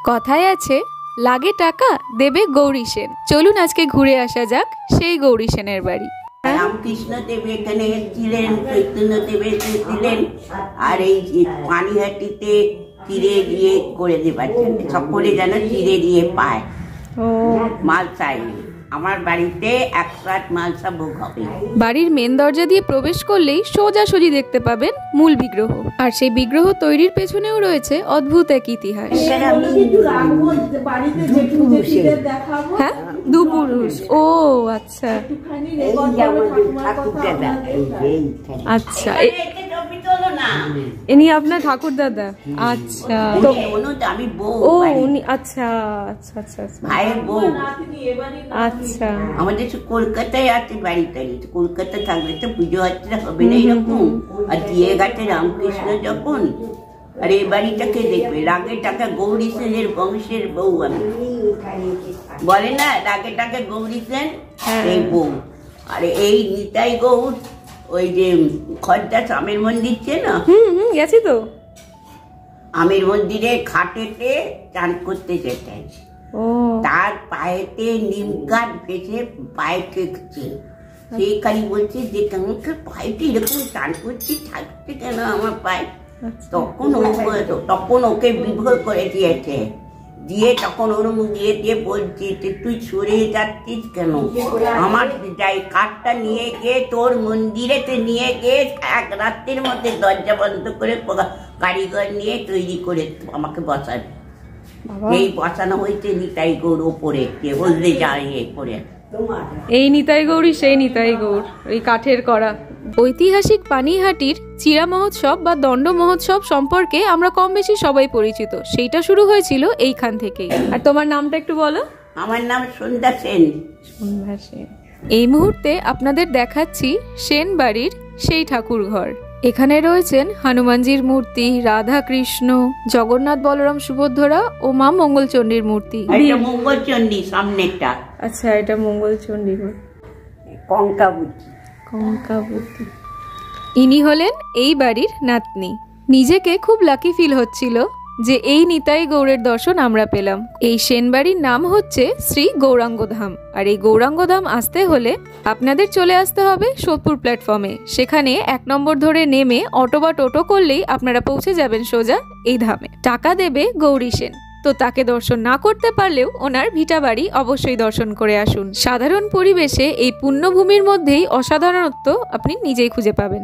কথায় আছে লাগে টাকা দেবে গৌরী সেন। চলুন আজকে ঘুরে আসা যাক সেই গৌরী সেনের বাড়ি। রামকৃষ্ণ দেব এখানে ছিলেন, চৈতন্য দেব ছিলেন, আর এই পানিহাটিতে চিড়ে দিয়ে করে দেবার জন্য সকলে যেন চিড়ে দিয়ে পায়। মালসাই আমার বাড়িতে 108 মালসা ভোগ হবে। বাড়ির মেন দরজা দিয়ে প্রবেশ করলেই সোজাসুজি দেখতে পাবেন মূল বিগ্রহ, আর সেই বিগ্রহ তৈরির পেছনেও রয়েছে অদ্ভুত এক ইতিহাস। হ্যাঁ, দুপুরুষ। ও আচ্ছা আচ্ছা, ইনি আপনার ঠাকুর দাদা? আচ্ছা, আমি বউ। ও উনি, আচ্ছা আচ্ছা আচ্ছা ভাইয়ের বউ। আচ্ছা, আমাদের কলকাতায় আছে বাড়িটা। কলকাতা থাকলে তো পুজো আর্চা হবে না এরকম। আর দিয়ে গেছে রামকৃষ্ণ যখন, আর এই বাড়িটাকে দেখবে রাগে টাকা গৌরী সেনের বংশের বউ আমি। বলে না রাগে টাকা গৌরী সেন, এই বউ। আর এই নিতাই গৌর ওই যে খড়দা আমের মন্দির চেনা? গেছি তো। আমের মন্দিরে খাটেতে চান করতে যেতেন, তার পায়েতে নিম কাঠ ভেসে পায়ে ঠেকছে। সেই খালি বলছে যে পায়েতে এরকম চান করছি, থাকছে কেন আমার পায়ে? তখন ওকে বিভোর করে দিয়েছে, দিয়ে তখন ওর মুখে দিয়ে বলছে তুই সরে যাচ্ছিস কেন? আমার যাই কাঠটা নিয়ে গিয়ে তোর মন্দিরেতে নিয়ে গিয়ে এক রাত্রির মধ্যে দরজা বন্ধ করে কারিগর নিয়ে তৈরি করে আমাকে বসাবে। এই বসানো হয়েছে নিতাই গৌর ওপরে, হলদে যায় পরে। এই নিতাই গৌরী সেই নিতাই গৌর, এই কাঠের করা। ঐতিহাসিক পানিহাটির চিরা মহোৎসব বা দণ্ড মহোৎসব সম্পর্কে আমরা কম বেশি সবাই পরিচিত। সেইটা শুরু হয়েছিল এইখান থেকেই। আর তোমার নামটা একটু বলো। আমার নাম সন্ধ্যা সেন। সন্ধ্যা সেন। এই মুহূর্তে আপনাদের দেখাচ্ছি সেন বাড়ির সেই ঠাকুর ঘর। এখানে রয়েছেন হনুমানজির মূর্তি, রাধা কৃষ্ণ, জগন্নাথ বলরাম সুভদ্রা ও মা মঙ্গলচণ্ডীর মূর্তি। মঙ্গলচণ্ডী সামনেটা। আচ্ছা, এটা মঙ্গলচণ্ডী ঘর। কঙ্কাবতী। ইনি হলেন এই বাড়ির নাতনি। নিজেকে খুব লাকি ফিল হচ্ছিল যে এই নিতাই গৌরের দর্শন আমরা পেলাম। এই সেন বাড়ির নাম হচ্ছে শ্রী গৌরাঙ্গধাম। আর এই গৌরাঙ্গধাম আসতে হলে আপনাদের চলে আসতে হবে সোদপুর প্ল্যাটফর্মে। সেখানে 1 নম্বর ধরে নেমে অটো বা টোটো করলেই আপনারা পৌঁছে যাবেন সোজা এই ধামে। টাকা দেবে গৌরী সেন। তো তাকে দর্শন না করতে পারলেও ওনার ভিটা বাড়ি অবশ্যই দর্শন করে আসুন। সাধারণ পরিবেশে এই পুণ্যভূমির মধ্যেই অসাধারণত্ব আপনি নিজেই খুঁজে পাবেন।